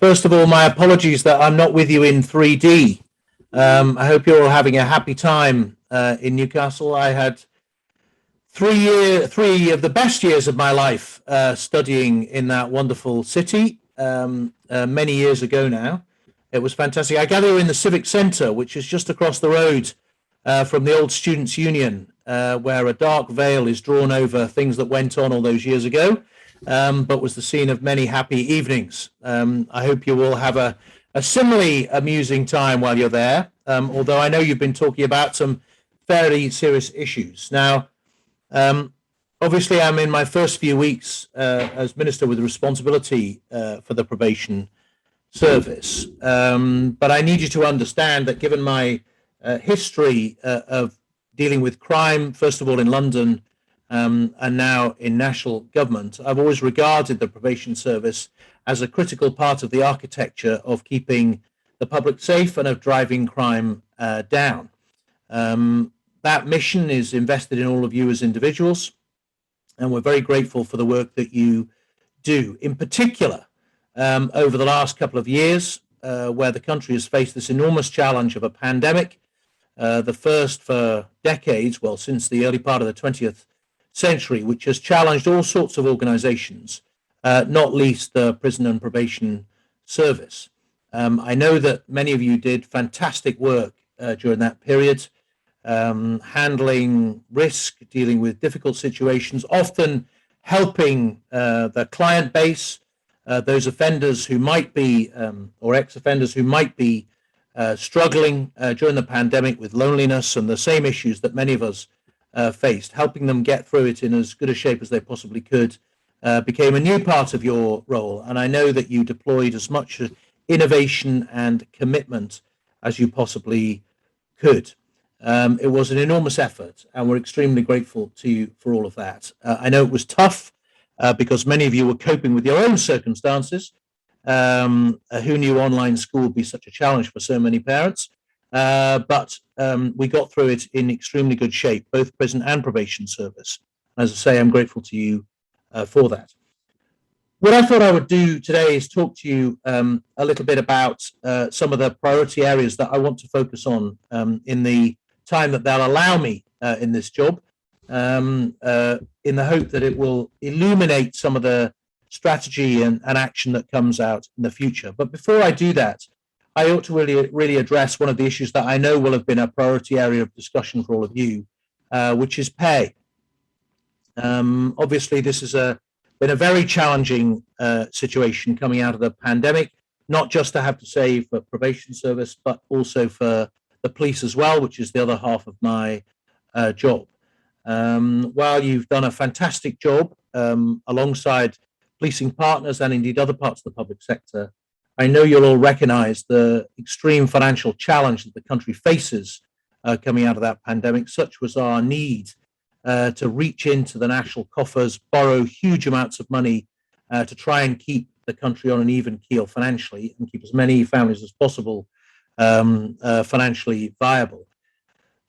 First of all, my apologies that I'm not with you in 3D. I hope you're all having a happy time in Newcastle. I had 3 of the best years of my life studying in that wonderful city many years ago now. It was fantastic. I gather you're in the Civic Centre, which is just across the road from the old Students' Union, where a dark veil is drawn over things that went on all those years ago, but was the scene of many happy evenings. I hope you will have a similarly amusing time while you're there, although I know you've been talking about some fairly serious issues. Now, obviously, I'm in my first few weeks as Minister with responsibility for the probation service, but I need you to understand that given my history of dealing with crime, first of all in London and now in national government, I've always regarded the probation service as a critical part of the architecture of keeping the public safe and of driving crime down. That mission is invested in all of you as individuals, and we're very grateful for the work that you do. In particular, over the last couple of years, where the country has faced this enormous challenge of a pandemic, the first for decades, well, since the early part of the 20th century, which has challenged all sorts of organizations, not least the prison and probation service. I know that many of you did fantastic work during that period, handling risk, dealing with difficult situations, often helping the client base, those offenders who might be, or ex-offenders who might be struggling during the pandemic with loneliness and the same issues that many of us faced, helping them get through it in as good a shape as they possibly could, became a new part of your role. And I know that you deployed as much innovation and commitment as you possibly could. It was an enormous effort, and we're extremely grateful to you for all of that. I know it was tough because many of you were coping with your own circumstances. Who knew online school would be such a challenge for so many parents? But we got through it in extremely good shape, both prison and probation service. As I say, I'm grateful to you for that. What I thought I would do today is talk to you a little bit about some of the priority areas that I want to focus on in the time that they'll allow me in this job, in the hope that it will illuminate some of the strategy and action that comes out in the future. But before I do that, I ought to really address one of the issues that I know will have been a priority area of discussion for all of you, which is pay. Obviously, this has been a very challenging situation coming out of the pandemic, not just, I have to say, for probation service, but also for the police as well, which is the other half of my job. While you've done a fantastic job alongside policing partners and indeed other parts of the public sector, I know you'll all recognize the extreme financial challenge that the country faces coming out of that pandemic. Such was our need to reach into the national coffers, borrow huge amounts of money to try and keep the country on an even keel financially and keep as many families as possible financially viable.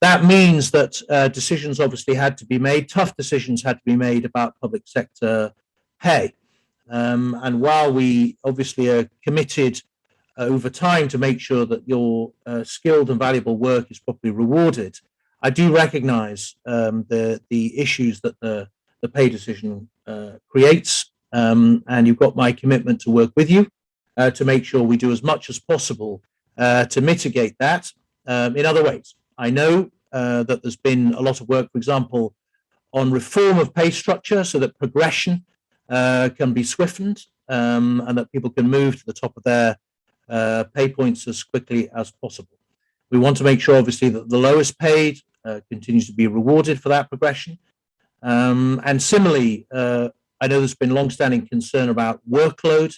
That means that decisions obviously had to be made, tough decisions had to be made about public sector pay. And while we obviously are committed over time to make sure that your skilled and valuable work is properly rewarded, I do recognize the issues that the pay decision creates, and you've got my commitment to work with you to make sure we do as much as possible to mitigate that in other ways. I know that there's been a lot of work, for example, on reform of pay structure so that progression can be swiftened and that people can move to the top of their pay points as quickly as possible. We want to make sure, obviously, that the lowest paid continues to be rewarded for that progression. And similarly, I know there's been long-standing concern about workload.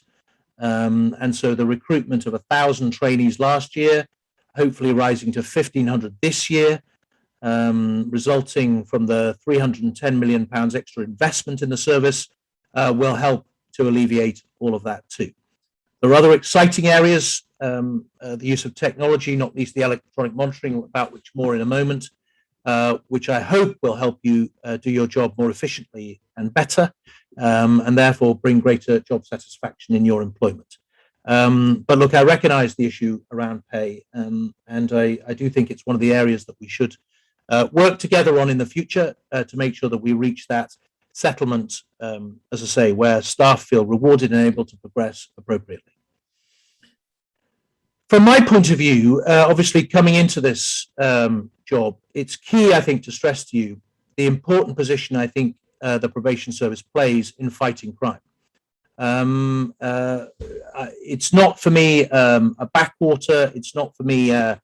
And so the recruitment of 1,000 trainees last year, hopefully rising to 1,500 this year, resulting from the £310 million extra investment in the service, will help to alleviate all of that too. There are other exciting areas, the use of technology, not least the electronic monitoring, about which more in a moment, which I hope will help you do your job more efficiently and better, and therefore bring greater job satisfaction in your employment. But look, I recognise the issue around pay, and I do think it's one of the areas that we should work together on in the future to make sure that we reach that settlement, as I say, where staff feel rewarded and able to progress appropriately. From my point of view, obviously coming into this job, it's key, I think, to stress to you the important position I think the probation service plays in fighting crime. It's not for me a backwater. It's not for me an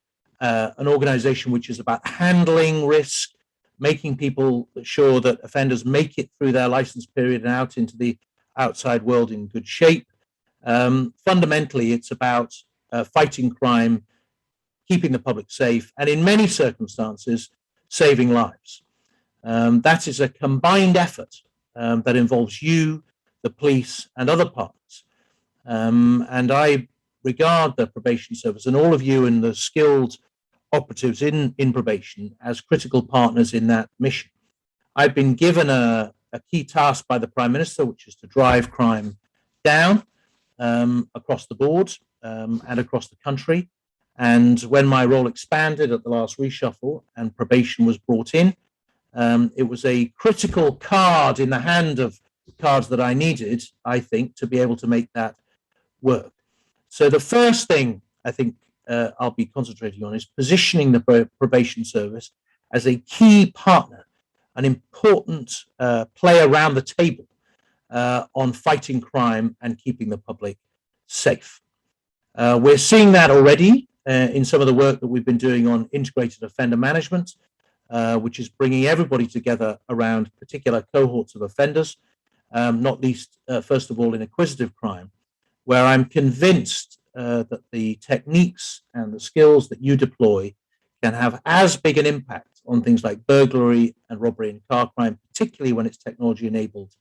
organization which is about handling risk, making people sure that offenders make it through their license period and out into the outside world in good shape. Fundamentally, it's about fighting crime, keeping the public safe, and in many circumstances, saving lives. That is a combined effort that involves you, the police, and other partners. And I regard the probation service and all of you and the skilled operatives in probation as critical partners in that mission. I've been given a key task by the Prime Minister, which is to drive crime down across the board and across the country. And when my role expanded at the last reshuffle and probation was brought in, it was a critical card in the hand of cards that I needed, I think, to be able to make that work. So the first thing I think I'll be concentrating on is positioning the probation service as a key partner, an important player around the table on fighting crime and keeping the public safe. We're seeing that already in some of the work that we've been doing on integrated offender management, which is bringing everybody together around particular cohorts of offenders, not least, first of all, in acquisitive crime, where I'm convinced that the techniques and the skills that you deploy can have as big an impact on things like burglary and robbery and car crime, particularly when it's technology enabled,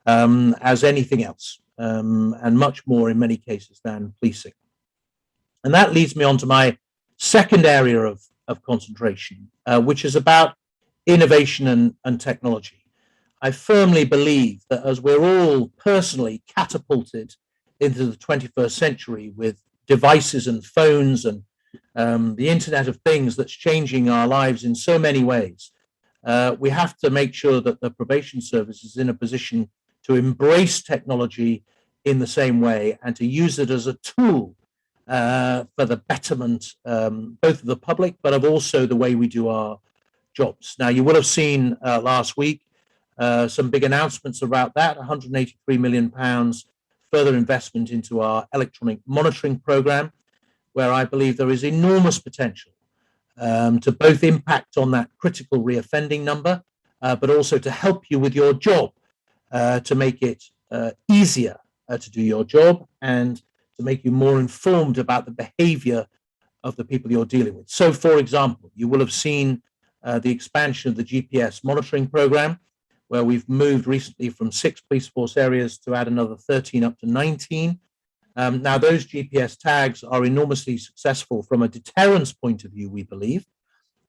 as anything else, and much more in many cases than policing. And that leads me on to my second area of concentration, which is about innovation and technology. I firmly believe that as we're all personally catapulted into the 21st century with devices and phones and the Internet of Things that's changing our lives in so many ways, we have to make sure that the probation service is in a position to embrace technology in the same way and to use it as a tool for the betterment both of the public, but of also the way we do our jobs. Now, you will have seen last week some big announcements about that, £183 million further investment into our electronic monitoring program, where I believe there is enormous potential to both impact on that critical reoffending number, but also to help you with your job, to make it easier to do your job and to make you more informed about the behavior of the people you're dealing with. So, for example, you will have seen the expansion of the GPS monitoring program, where we've moved recently from 6 police force areas to add another 13 up to 19. Now, those GPS tags are enormously successful from a deterrence point of view, we believe,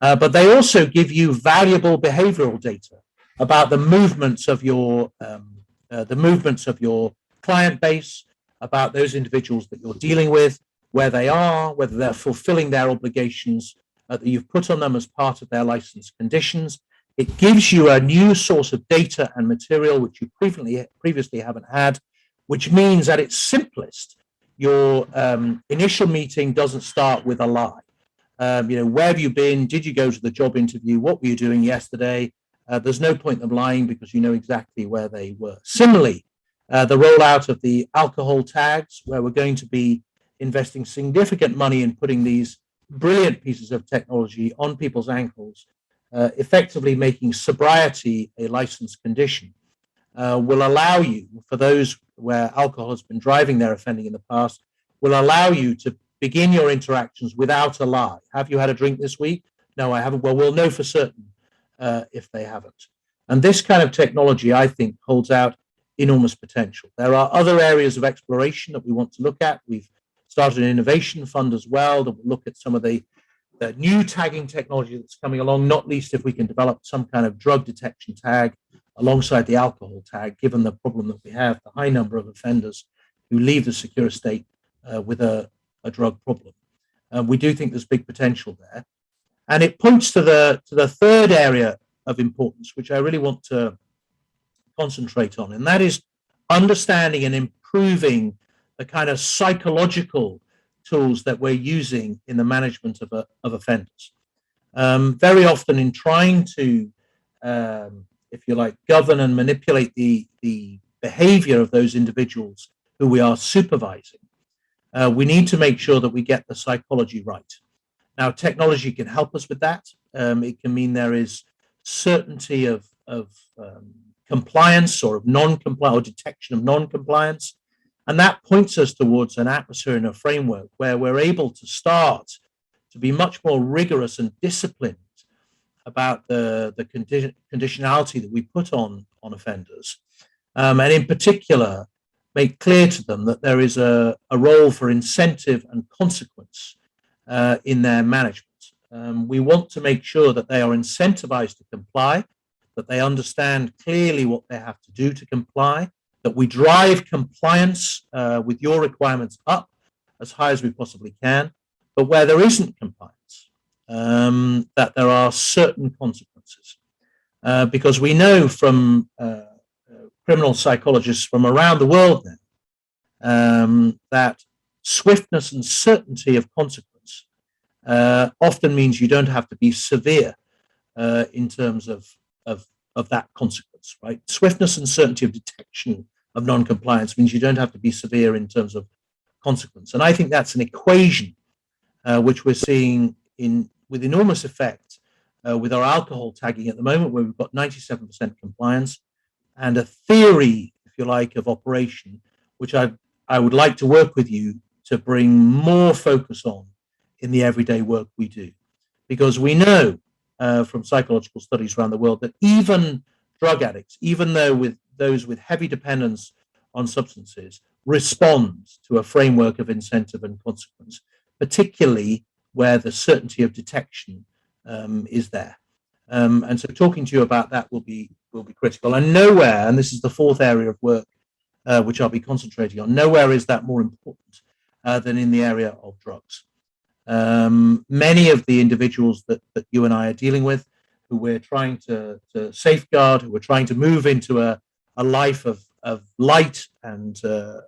but they also give you valuable behavioral data about the movements of your client base, about those individuals that you're dealing with, where they are, whether they're fulfilling their obligations that you've put on them as part of their license conditions. It gives you a new source of data and material which you previously haven't had, which means at its simplest, your initial meeting doesn't start with a lie. Where have you been? Did you go to the job interview? What were you doing yesterday? There's no point in them lying because you know exactly where they were. Similarly, the rollout of the alcohol tags, where we're going to be investing significant money in putting these brilliant pieces of technology on people's ankles, effectively making sobriety a license condition, will allow you, for those where alcohol has been driving their offending in the past, will allow you to begin your interactions without a lie. Have you had a drink this week? No, I haven't. Well, we'll know for certain if they haven't. And this kind of technology, I think, holds out enormous potential. There are other areas of exploration that we want to look at. We've started an innovation fund as well that will look at some of the new tagging technology that's coming along, not least if we can develop some kind of drug detection tag alongside the alcohol tag, given the problem that we have, the high number of offenders who leave the secure state with a drug problem. We do think there's big potential there. And it points to the third area of importance, which I really want to concentrate on, and that is understanding and improving the kind of psychological tools that we're using in the management of offenders. Very often, in trying to, if you like, govern and manipulate the behavior of those individuals who we are supervising, we need to make sure that we get the psychology right. Now, technology can help us with that. It can mean there is certainty of compliance or of non-compliance or detection of non-compliance. And that points us towards an atmosphere and a framework where we're able to start to be much more rigorous and disciplined about the conditionality that we put on offenders. And in particular, make clear to them that there is a role for incentive and consequence in their management. We want to make sure that they are incentivized to comply, that they understand clearly what they have to do to comply, that we drive compliance with your requirements up as high as we possibly can, but where there isn't compliance, that there are certain consequences. Because we know from criminal psychologists from around the world now that swiftness and certainty of consequence often means you don't have to be severe in terms of that consequence, right? Swiftness and certainty of detection of non-compliance means you don't have to be severe in terms of consequence. And I think that's an equation which we're seeing with enormous effect with our alcohol tagging at the moment, where we've got 97% compliance, and a theory, if you like, of operation, which I would like to work with you to bring more focus on in the everyday work we do. Because we know from psychological studies around the world that even drug addicts, even though with those with heavy dependence on substances, respond to a framework of incentive and consequence, particularly where the certainty of detection is there. And so talking to you about that will be critical. And nowhere, and this is the fourth area of work which I'll be concentrating on, nowhere is that more important than in the area of drugs. Many of the individuals that you and I are dealing with, who we're trying to safeguard, who we're trying to move into a life of light and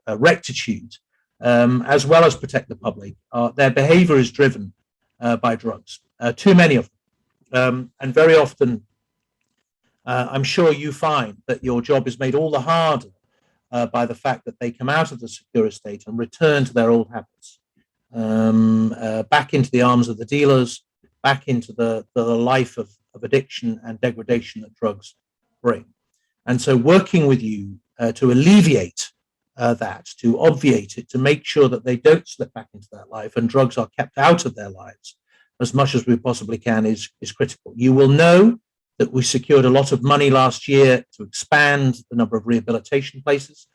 rectitude, as well as protect the public, their behavior is driven by drugs. Too many of them. And very often, I'm sure you find that your job is made all the harder by the fact that they come out of the secure estate and return to their old habits. Back into the arms of the dealers, back into the life of addiction and degradation that drugs bring. And so working with you to alleviate that, to obviate it, to make sure that they don't slip back into that life and drugs are kept out of their lives as much as we possibly can is critical. You will know that we secured a lot of money last year to expand the number of rehabilitation places.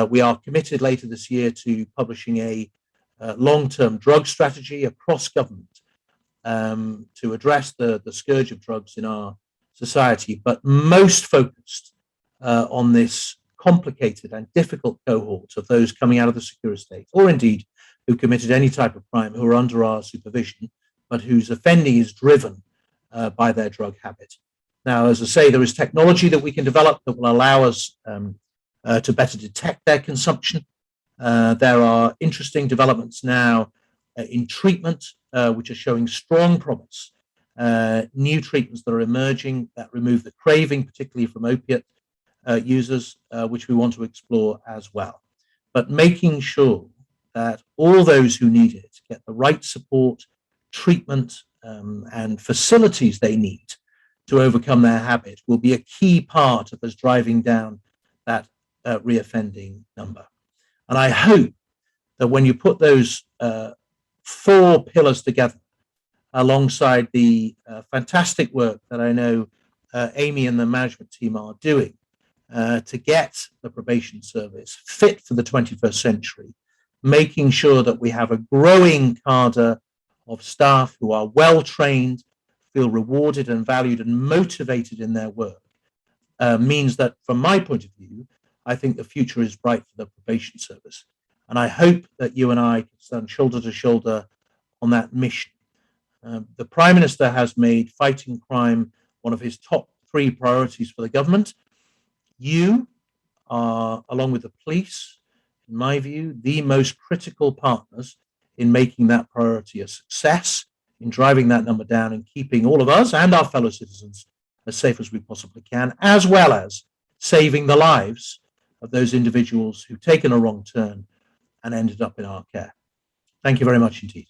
We are committed later this year to publishing a long-term drug strategy across government to address the scourge of drugs in our society, but most focused on this complicated and difficult cohort of those coming out of the secure estate, or indeed who committed any type of crime, who are under our supervision, but whose offending is driven by their drug habit. Now, as I say, there is technology that we can develop that will allow us to better detect their consumption. There are interesting developments now in treatment, which are showing strong promise. New treatments that are emerging that remove the craving, particularly from opiate users, which we want to explore as well. But making sure that all those who need it get the right support, treatment, and facilities they need to overcome their habit will be a key part of us driving down that reoffending number. And I hope that when you put those four pillars together, alongside the fantastic work that I know Amy and the management team are doing to get the probation service fit for the 21st century, making sure that we have a growing cadre of staff who are well trained, feel rewarded and valued and motivated in their work, means that from my point of view, I think the future is bright for the probation service. And I hope that you and I can stand shoulder to shoulder on that mission. The Prime Minister has made fighting crime one of his top 3 priorities for the government. You are, along with the police, in my view, the most critical partners in making that priority a success, in driving that number down and keeping all of us and our fellow citizens as safe as we possibly can, as well as saving the lives of those individuals who've taken a wrong turn and ended up in our care. Thank you very much indeed.